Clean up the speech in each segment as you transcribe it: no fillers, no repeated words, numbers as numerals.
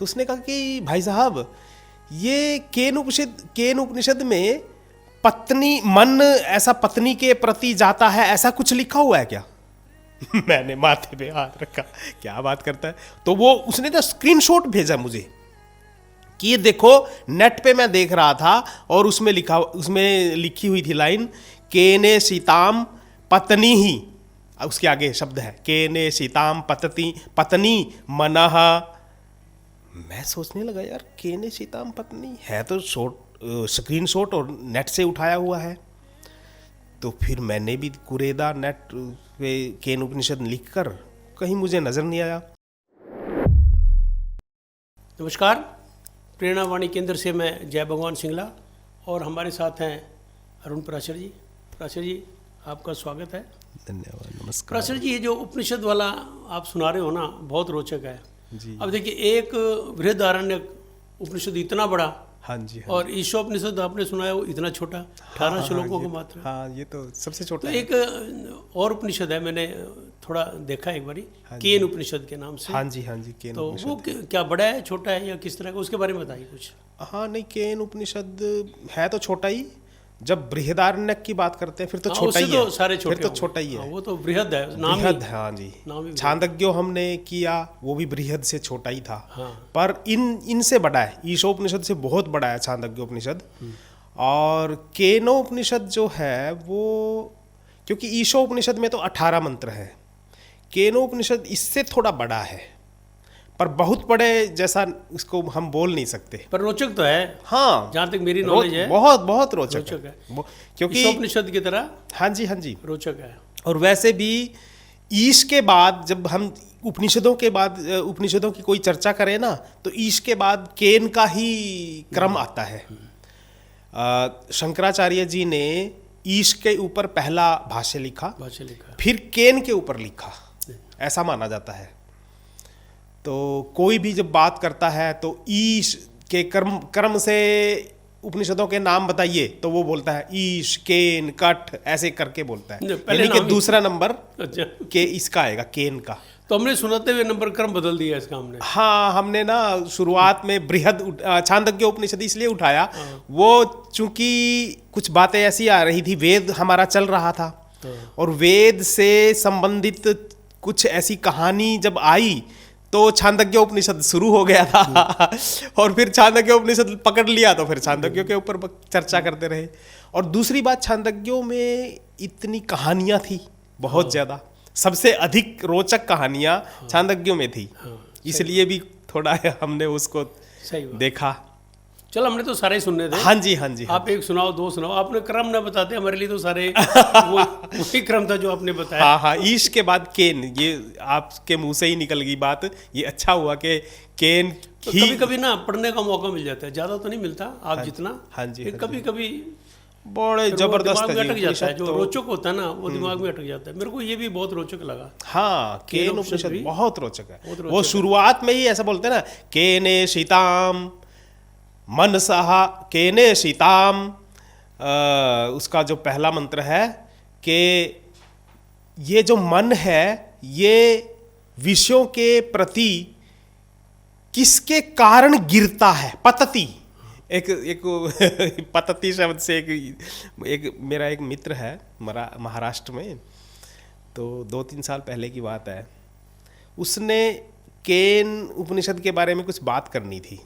तो उसने कहा कि भाई साहब ये केन उपनिषद में पत्नी मन ऐसा पत्नी के प्रति जाता है, ऐसा कुछ लिखा हुआ है क्या? मैंने माथे पे हाथ रखा, क्या बात करता है। तो वो उसने तो स्क्रीनशॉट भेजा मुझे कि ये देखो, नेट पे मैं देख रहा था और उसमें लिखी हुई थी लाइन, केने सीताम पत्नी ही, उसके आगे शब्द है केने सीताम पत्नी मनः। मैं सोचने लगा यार केने सीताम पत्नी है तो स्क्रीनशॉट और नेट से उठाया हुआ है। तो फिर मैंने भी कुरेदा नेट पे केन उपनिषद लिखकर, कहीं मुझे नजर नहीं आया। नमस्कार, प्रेरणा वाणी केंद्र से मैं जय भगवान सिंगला और हमारे साथ हैं अरुण पराशर जी। पराशर जी, आपका स्वागत है। धन्यवाद, नमस्कार। पराशर जी, ये जो उपनिषद वाला आप सुना रहे हो ना, बहुत रोचक है जी। अब देखिए, एक बृहदारण्यक उपनिषद इतना बड़ा, हाँ जी, हाँ। और ईशोपनिषद आपने सुना है वो इतना छोटा, 18 श्लोकों का मात्र। हाँ, ये तो सबसे छोटा तो है। एक और उपनिषद है, मैंने थोड़ा देखा एक बारी, केन उपनिषद के नाम से। हाँ जी, हाँ जी, केन तो उपनिषद। वो क्या बड़ा है, छोटा है, या किस तरह का, उसके बारे में बताइए कुछ। हाँ नहीं, केन उपनिषद है तो छोटा ही। जब बृहदारण्यक की बात करते हैं फिर तो छोटा ही तो है। सारे छोटे फिर तो छोटा ही है। वो तो बृहद है, नाम ही। बृहद है, हाँ जी। नाम ही छांदोग्य हमने किया, वो भी बृहद से छोटा ही था। हाँ। पर इनसे बड़ा है, ईशोपनिषद से बहुत बड़ा है छांदोग्य उपनिषद। और केनोपनिषद जो है वो, क्योंकि ईशोपनिषद में तो 18 मंत्र है, केनोपनिषद इससे थोड़ा बड़ा है, पर बहुत बड़े जैसा इसको हम बोल नहीं सकते। पर रोचक तो है। हाँ, जहाँ तक मेरी नॉलेज है, बहुत बहुत रोचक रोचक है। है। क्योंकि ईशोपनिषद की तरह। हाँ जी, हाँ जी, रोचक है। और वैसे भी ईश के बाद जब हम उपनिषदों की कोई चर्चा करें ना, तो ईश के बाद केन का ही क्रम आता है। शंकराचार्य जी ने ईश के ऊपर पहला भाष्य लिखा, फिर केन के ऊपर लिखा, ऐसा माना जाता है। तो कोई भी जब बात करता है तो ईश के कर्म से उपनिषदों के नाम बताइए, तो वो बोलता है ईश, केन, कठ, ऐसे करके बोलता है। यानी कि दूसरा नंबर के इसका आएगा, केन का। तो हमने सुनाते हुए नंबर क्रम बदल दिया इसका हमने। हाँ, हमने ना शुरुआत में बृहद छांदोग्य उपनिषद इसलिए उठाया, वो चूंकि कुछ बातें ऐसी आ रही थी, वेद हमारा चल रहा था, और वेद से संबंधित कुछ ऐसी कहानी जब आई तो छांदोग्य उपनिषद शुरू हो गया था। और फिर छांदोग्य उपनिषद पकड़ लिया तो फिर छांदोग्य के ऊपर चर्चा करते रहे। और दूसरी बात, छांदोग्यों में इतनी कहानियां थी, बहुत ज्यादा, सबसे अधिक रोचक कहानियां छांदोग्यों में थी, इसलिए भी थोड़ा हमने उसको देखा। चल, हमने तो सारे सुनने थे। हाँ जी, हाँ जी। आप एक सुनाओ, दो सुनाओ, आपने क्रम ना बताते, हमारे लिए तो सारे वही क्रम था जो आपने बताया। हाँ हाँ, ईश के बाद केन, ये आपके मुंह से ही निकल गई बात। ये अच्छा हुआ कि केन तो कभी कभी ना पढ़ने का मौका मिल जाता है, ज्यादा तो नहीं मिलता आप जितना। हाँ जी, कभी कभी बड़े जबरदस्त अटक जाता है, जो रोचक होता है ना, वो दिमाग में अटक जाता है। मेरे को ये भी बहुत रोचक लगा। हाँ, केन उपनिषद बहुत रोचक है। वो शुरुआत में ही ऐसा बोलते हैं ना, केने शीताम मनसहा, केने शीताम, उसका जो पहला मंत्र है कि ये जो मन है, ये विषयों के प्रति किसके कारण गिरता है, पतति। एक पतति शब्द से एक मेरा एक मित्र है महाराष्ट्र में, तो 2-3 साल पहले की बात है, उसने केन उपनिषद के बारे में कुछ बात करनी थी।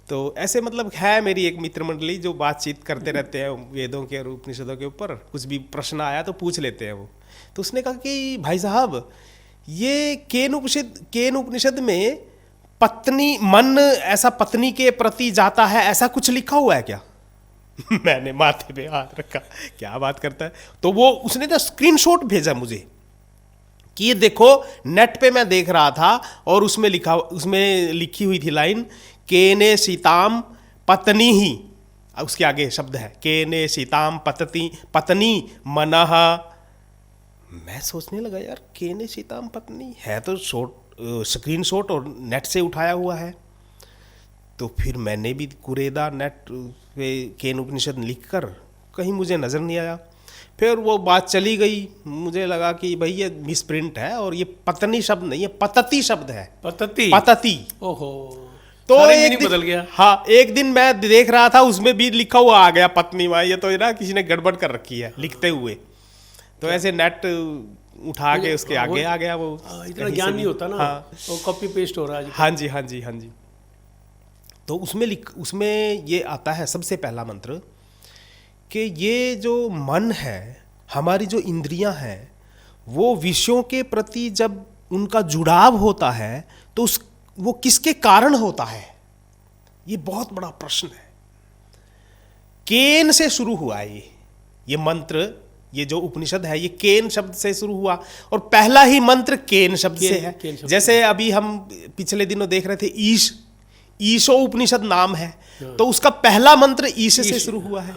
तो ऐसे मतलब है मेरी एक मित्र मंडली जो बातचीत करते रहते हैं वेदों के और उपनिषदों के ऊपर, कुछ भी प्रश्न आया तो पूछ लेते हैं वो। तो उसने कहा कि भाई साहब, ये केन उपनिषद में पत्नी मन ऐसा पत्नी के प्रति जाता है, ऐसा कुछ लिखा हुआ है क्या? मैंने माथे पे हाथ रखा, क्या बात करता है। तो वो उसने तो स्क्रीनशॉट भेजा मुझे कि ये देखो, नेट पे मैं देख रहा था और उसमें लिखी हुई थी लाइन, केने सीताम पत्नी ही, उसके आगे शब्द है केने सीताम पत्नी मनः। मैं सोचने लगा यार केने सीताम पत्नी है तो स्क्रीनशॉट और नेट से उठाया हुआ है। तो फिर मैंने भी कुरेदा नेट पे केन उपनिषद लिखकर, कहीं मुझे नजर नहीं आया। फिर वो बात चली गई, मुझे लगा कि भाई ये मिसप्रिंट है और ये पत्नी शब्द नहीं है, पतती शब्द है। पतती। पतती। ओहो, तो सारे एक मीनिंग दिन बदल गया। हाँ, एक दिन मैं देख रहा था उसमें भी लिखा हुआ आ गया पत्नी माँ, ये तो ना किसी ने गड़बड़ कर रखी है लिखते हुए। तो ऐसे नेट उठा के उसके आगे आ गया वो। इतना ज्ञान नहीं होता ना। हाँ, वो कॉपी पेस्ट हो रहा है। हाँ जी, हाँ जी, हाँ जी। तो उसमें ये आता है सबसे पहला मंत्र कि ये जो मन है, हमारी जो इंद्रियां हैं, वो विषयों के प्रति जब उनका जुड़ाव होता है तो वो किसके कारण होता है? ये बहुत बड़ा प्रश्न है। केन से शुरू हुआ ये मंत्र, ये जो उपनिषद है ये केन शब्द से शुरू हुआ और पहला ही मंत्र केन शब्द से है। जैसे अभी हम पिछले दिनों देख रहे थे ईशो उपनिषद नाम है, तो उसका पहला मंत्र ईश से शुरू हुआ है।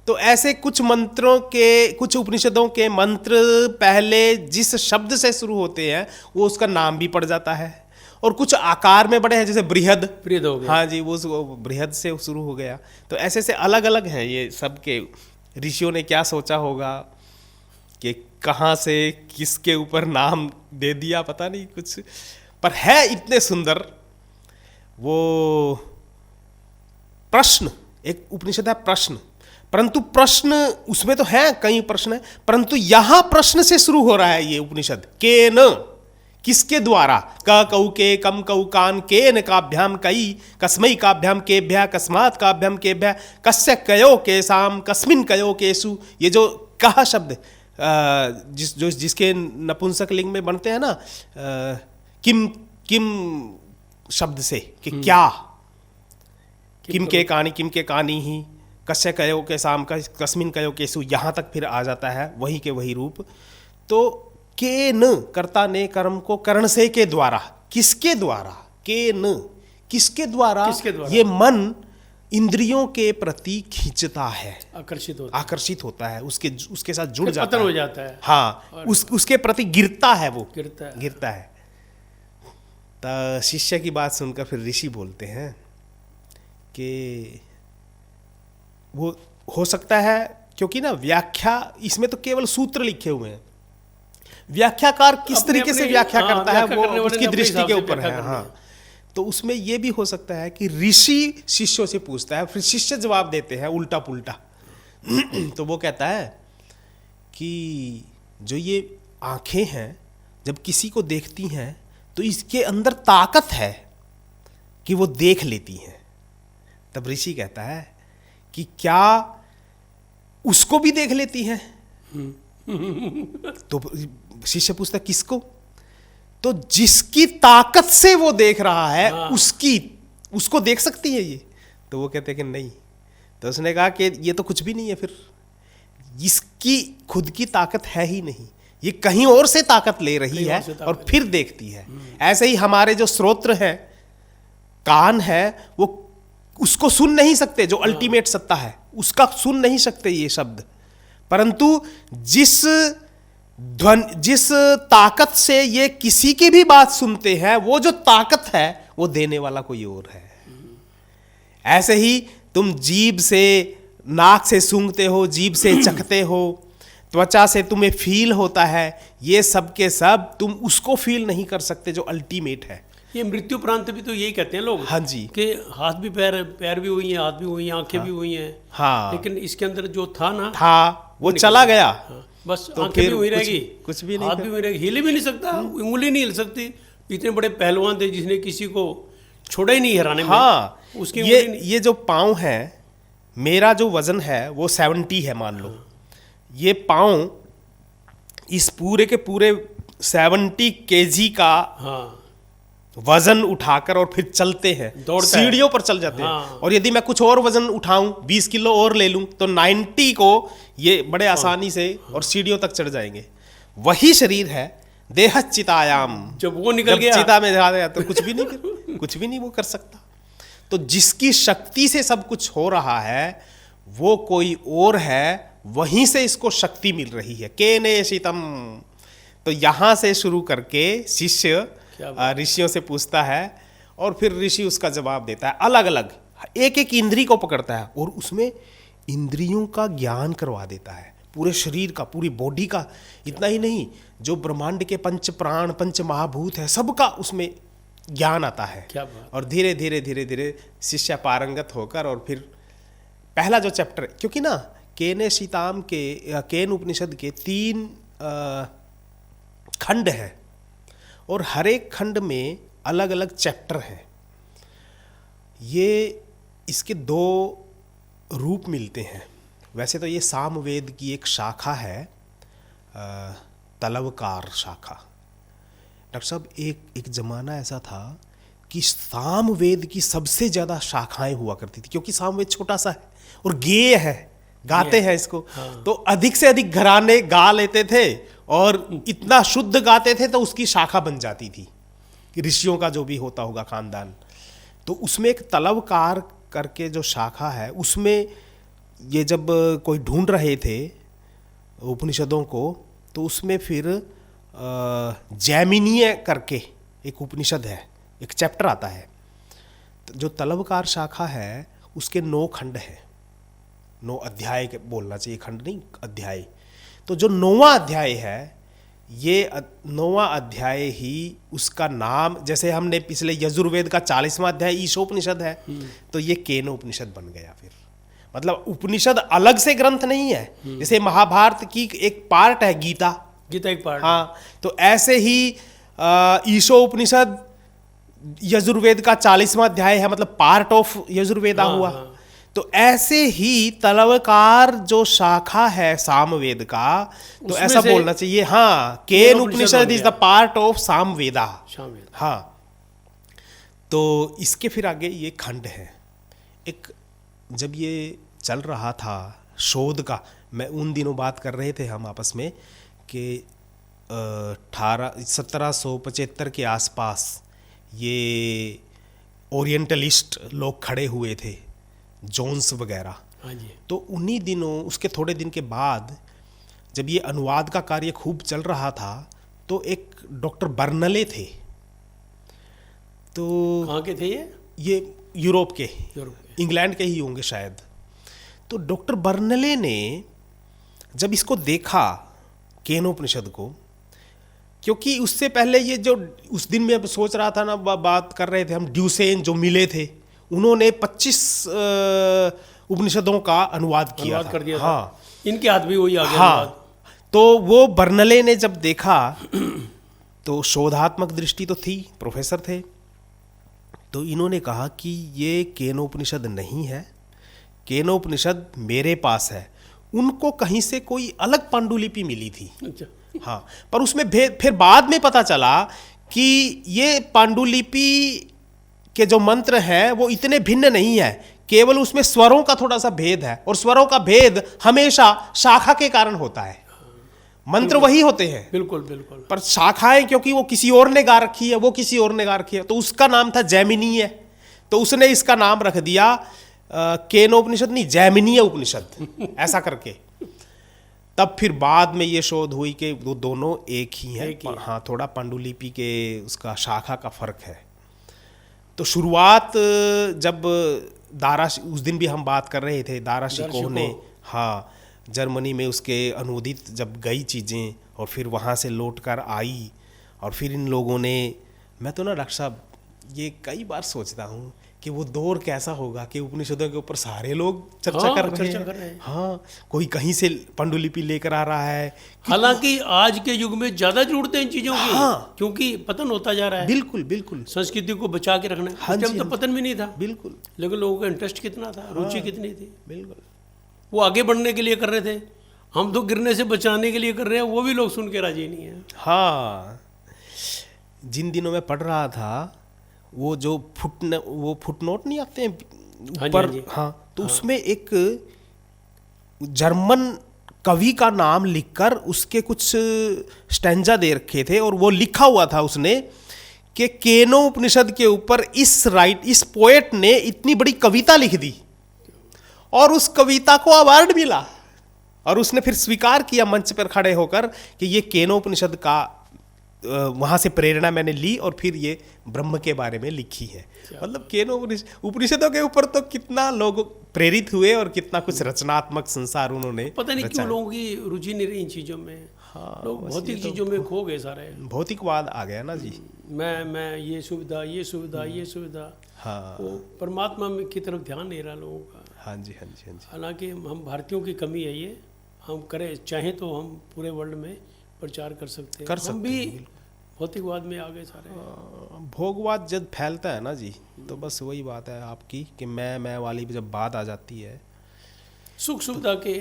तो ऐसे कुछ मंत्रों के, कुछ उपनिषदों के मंत्र पहले जिस शब्द से शुरू होते हैं वो उसका नाम भी पड़ जाता है, और कुछ आकार में बड़े हैं, जैसे बृहद हो गया। हाँ जी, वो बृहद से शुरू हो गया। तो ऐसे से अलग अलग हैं ये सब के। ऋषियों ने क्या सोचा होगा कि कहाँ से किसके ऊपर नाम दे दिया, पता नहीं कुछ, पर है इतने सुंदर। वो प्रश्न, एक उपनिषद है प्रश्न, परंतु प्रश्न उसमें तो है कई प्रश्न है, परंतु यहां प्रश्न से शुरू हो रहा है ये उपनिषद। केन, किसके द्वारा? क कौ के, कम कौ कान, केन काभ्याम कई, कस्मै काभ्याम केभ्यः, कस्मात् काभ्याम केभ्यः, कस्य कयो केसाम, कस्मिन कयो केसु। ये जो कह शब्द जिसके नपुंसक लिंग में बनते हैं ना, किम किम शब्द से कि क्या, किम के कानी, किम के कानी ही, कस्य कयो के साम, कस्मिन कयो केसु, यहाँ तक फिर आ जाता है वही के वही रूप। तो के न, कर्ता ने कर्म को कर्ण से के द्वारा, किसके द्वारा? के न, किसके द्वारा? ये मन इंद्रियों के प्रति खींचता है, आकर्षित होता है, उसके साथ जुड़ जाता है, हो जाता है। हाँ, उसके प्रति गिरता है, वो गिरता है। तो शिष्य की बात सुनकर फिर ऋषि बोलते हैं कि वो हो सकता है, क्योंकि ना व्याख्या इसमें तो केवल सूत्र लिखे हुए हैं, व्याख्याकार किस तरीके से व्याख्या करता है वो उसकी दृष्टि के ऊपर है। हाँ, तो उसमें ये भी हो सकता है कि ऋषि शिष्यों से पूछता है, फिर शिष्य जवाब देते हैं उल्टा पुल्टा। तो वो कहता है कि जो ये आंखें हैं जब किसी को देखती हैं तो इसके अंदर ताकत है कि वो देख लेती हैं। तब ऋषि कहता है कि क्या उसको भी देख लेती हैं? तो शिष्य पूछता है किसको? तो जिसकी ताकत से वो देख रहा है, उसको देख सकती है ये? तो वो कहते हैं कि नहीं। तो उसने कहा कि ये तो कुछ भी नहीं है, फिर इसकी खुद की ताकत है ही नहीं, ये कहीं और से ताकत ले रही है और फिर देखती है। ऐसे ही हमारे जो श्रोत्र हैं, कान है, वो उसको सुन नहीं सकते, जो अल्टीमेट सत्ता है उसका सुन नहीं सकते ये शब्द, परंतु जिस ताकत से ये किसी की भी बात सुनते हैं, वो जो ताकत है वो देने वाला कोई और है। ऐसे ही तुम जीभ से, नाक से सूंघते हो, जीभ से चखते हो, त्वचा से तुम्हें फील होता है, ये सब के सब तुम उसको फील नहीं कर सकते जो अल्टीमेट है। ये मृत्यु प्रांत भी तो यही कहते हैं लोग। हाँ जी, कि हाथ भी पैर भी हुई हैं, हाथ भी हुई हैं, आंखें भी हुई हैं। हाँ, लेकिन इसके अंदर जो था ना, वो चला गया। हाँ, बस तो आंखें भी हुई रहेगी, कुछ भी नहीं, हाथ भी हुई रहेगी, हिल भी नहीं सकता, उंगली नहीं हिल सकती। इतने बड़े पहलवान थे जिसने किसी को छोड़ा ही नहीं हराने में। हाँ, उसके ये जो पाँव है, मेरा जो वजन है वो 70 है मान लो। ये पाँव इस पूरे के पूरे 70 kg का वजन उठाकर और फिर चलते हैं, सीढ़ियों पर चल जाते हैं। और यदि मैं कुछ और वजन उठाऊं, 20 किलो और ले लूं, तो 90 को ये बड़े आसानी से और सीढ़ियों तक चढ़ जाएंगे। वही शरीर है देह चितायाम, जब वो निकल गया, चिता में जा गया तो कुछ भी नहीं वो कर सकता। तो जिसकी शक्ति से सब कुछ हो रहा है वो कोई और है, वहीं से इसको शक्ति मिल रही है। केने शीतम। तो यहां से शुरू करके शिष्य ऋषियों से पूछता है और फिर ऋषि उसका जवाब देता है। अलग अलग एक एक इंद्री को पकड़ता है और उसमें इंद्रियों का ज्ञान करवा देता है। पूरे शरीर का, पूरी बॉडी का। इतना ही नहीं, जो ब्रह्मांड के पंच प्राण, पंच महाभूत है, सबका उसमें ज्ञान आता है। क्या बात। और धीरे धीरे धीरे धीरे शिष्य पारंगत होकर, और फिर पहला जो चैप्टर, क्योंकि ना केने शीताम के, केन उपनिषद के 3 खंड हैं, और हर एक खंड में अलग अलग चैप्टर हैं। ये इसके 2 रूप मिलते हैं। वैसे तो ये सामवेद की एक शाखा है, तलवकार शाखा। डॉक्टर साहब, एक ज़माना ऐसा था कि सामवेद की सबसे ज़्यादा शाखाएं हुआ करती थी, क्योंकि सामवेद छोटा सा है और गेय है, गाते हैं इसको। हाँ। तो अधिक से अधिक घराने गा लेते थे, और इतना शुद्ध गाते थे तो उसकी शाखा बन जाती थी, ऋषियों का जो भी होता होगा खानदान। तो उसमें एक तलवकार करके जो शाखा है, उसमें ये जब कोई ढूंढ रहे थे उपनिषदों को, तो उसमें फिर जैमिनीय करके एक उपनिषद है, एक चैप्टर आता है। जो तलवकार शाखा है उसके 9 खंड है, 9 अध्याय के बोलना चाहिए, खंड नहीं, अध्याय। तो जो 9वां अध्याय है, ये 9वां अध्याय ही उसका नाम, जैसे हमने पिछले यजुर्वेद का 40वां अध्याय ईशोपनिषद है, तो ये केनोपनिषद बन गया। फिर मतलब उपनिषद अलग से ग्रंथ नहीं है, जैसे महाभारत की एक पार्ट है गीता, गीता एक पार्ट। हाँ, तो ऐसे ही ईशोपनिषद यजुर्वेद का 40वां अध्याय है, मतलब पार्ट ऑफ यजुर्वेदा हुआ। तो ऐसे ही तलवकार जो शाखा है सामवेद का, तो ऐसा बोलना चाहिए, हाँ, Kena Upanishad is the part of Samaveda. हाँ, तो इसके फिर आगे ये खंड है। एक जब ये चल रहा था शोध का, मैं उन दिनों बात कर रहे थे हम आपस में कि 1775 के आसपास ये ओरिएंटलिस्ट लोग खड़े हुए थे, जोन्स वगैरह। हाँ जी। तो उन्हीं दिनों, उसके थोड़े दिन के बाद, जब ये अनुवाद का कार्य खूब चल रहा था, तो एक डॉक्टर बर्नले थे। तो कहाँ के थे ये यूरोप के, इंग्लैंड के ही होंगे शायद। तो डॉक्टर बर्नले ने जब इसको देखा केनोपनिषद को, क्योंकि उससे पहले ये जो उस दिन में सोच रहा था ना, बात कर रहे थे हम, ड्यूसेन जो मिले थे, उन्होंने 25 उपनिषदों का अनुवाद किया था। कर दिया हाँ, था। इनके हाथ भी वही आ गया। हाँ, तो वो बर्नले ने जब देखा, तो शोधात्मक दृष्टि तो थी, प्रोफेसर थे, तो इन्होंने कहा कि ये केनोपनिषद नहीं है, केनोपनिषद मेरे पास है। उनको कहीं से कोई अलग पांडुलिपि मिली थी। अच्छा। हाँ, पर उसमें भेद, फिर बाद में पता चला कि ये पांडुलिपि के जो मंत्र हैं वो इतने भिन्न नहीं है, केवल उसमें स्वरों का थोड़ा सा भेद है, और स्वरों का भेद हमेशा शाखा के कारण होता है। मंत्र वही होते हैं, बिल्कुल बिल्कुल, पर शाखाएं क्योंकि वो किसी और ने गा रखी है, वो किसी और ने गा रखी है, तो उसका नाम था जैमिनीय। तो उसने इसका नाम रख दिया केनोपनिषद नहीं, जैमिनीय उपनिषद, ऐसा करके। तब फिर बाद में ये शोध हुई कि वो दोनों एक ही हैं। हाँ, थोड़ा पांडुलिपि के उसका शाखा का फर्क है। तो शुरुआत जब उस दिन भी हम बात कर रहे थे, दारा शिकोह ने, हाँ, जर्मनी में उसके अनुदित जब गई चीज़ें, और फिर वहाँ से लौट कर आई, और फिर इन लोगों ने, मैं तो ना डॉक्टर साहब ये कई बार सोचता हूँ कि वो दौर कैसा होगा कि उपनिषदों के ऊपर सारे लोग चर्चा कर रहे हैं। हाँ, कोई कहीं से पांडुलिपि लेकर आ रहा है। हालांकि आज के युग में ज़्यादा जरूरत है इन चीज़ों की। हाँ, क्योंकि पतन होता जा रहा है। बिल्कुल बिल्कुल, संस्कृति को बचा के रखना। हाँ, उस टाइम तो पतन भी नहीं था। बिल्कुल, लेकिन लोगों का इंटरेस्ट कितना था, रुचि कितनी थी। बिल्कुल, वो आगे बढ़ने के लिए कर रहे थे, हम तो गिरने से बचाने के लिए कर रहे हैं, वो भी लोग सुन के राजी नहीं है। हाँ, जिन दिनों में पढ़ रहा था, वो जो फुटनोट नहीं आते हैं ऊपर, हाँ, तो उसमें एक जर्मन कवि का नाम लिखकर उसके कुछ स्टैंजा दे रखे थे, और वो लिखा हुआ था उसने कि केनो उपनिषद के ऊपर इस पोएट ने इतनी बड़ी कविता लिख दी, और उस कविता को अवार्ड मिला, और उसने फिर स्वीकार किया मंच पर खड़े होकर कि ये केनोपनिषद का वहाँ से प्रेरणा मैंने ली, और फिर ये ब्रह्म के बारे में लिखी है। मतलब केनोपनिषदों के ऊपर तो कितना लोग प्रेरित हुए और कितना कुछ रचनात्मक संसार उन्होंने पता नहीं क्यों रचा। लोगों की रुचि नहीं रही इन चीज़ों में। हाँ, लोग बस भौतिक ये तो चीज़ों में खो गए सारे। भौतिकवाद आ गया ना जी। मैं ये सुविधा ये सुविधा ये सुविधा, हाँ वो परमात्मा में की तरफ ध्यान नहीं रहा लोगों का। हाँ जी हाँ जी हाँ जी। हालांकि हम भारतीयों की कमी है ये, हम करें चाहें तो हम पूरे वर्ल्ड में प्रचार कर सकते हैं। कर हम सकते भी हैं, भौतिकवाद में आ गए सारे। भोगवाद जब फैलता है ना जी, तो बस वही बात है आपकी कि मैं वाली जब बात आ जाती है। सुख सुविधा के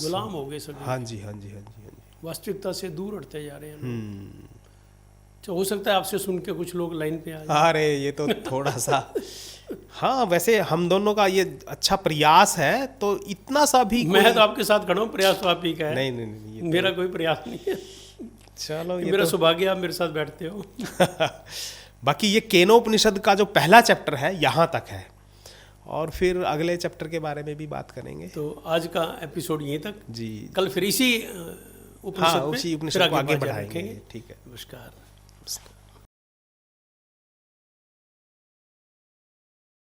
गुलाम हो गए सब। हाँ जी हाँ जी हाँ जी हाँ जी। वास्तविकता से दूर हटते जा रहे हैं लोग। तो हो सकता है आपसे सुन के कुछ लोग लाइन पे आ जाए। अरे ये तो थोड़ा सा हाँ, वैसे हम दोनों का ये अच्छा प्रयास है, तो इतना सा भी मैं तो आपके साथ खड़ा हूँ, प्रयास तो आप ही का है। नहीं नहीं नहीं, ये मेरा कोई प्रयास नहीं है। चलो ये मेरा सौभाग्य आप मेरे साथ बैठते हो। बाकी ये केनोपनिषद का जो पहला चैप्टर है यहाँ तक है, और फिर अगले चैप्टर के बारे में भी बात करेंगे। तो आज का एपिसोड यहीं तक जी। कल फिर इसी हाँ, उपनिषद उसी पे उपनिषद को आगे बढ़ाएंगे। बढ़ाएंगे। ठीक है। नमस्कार।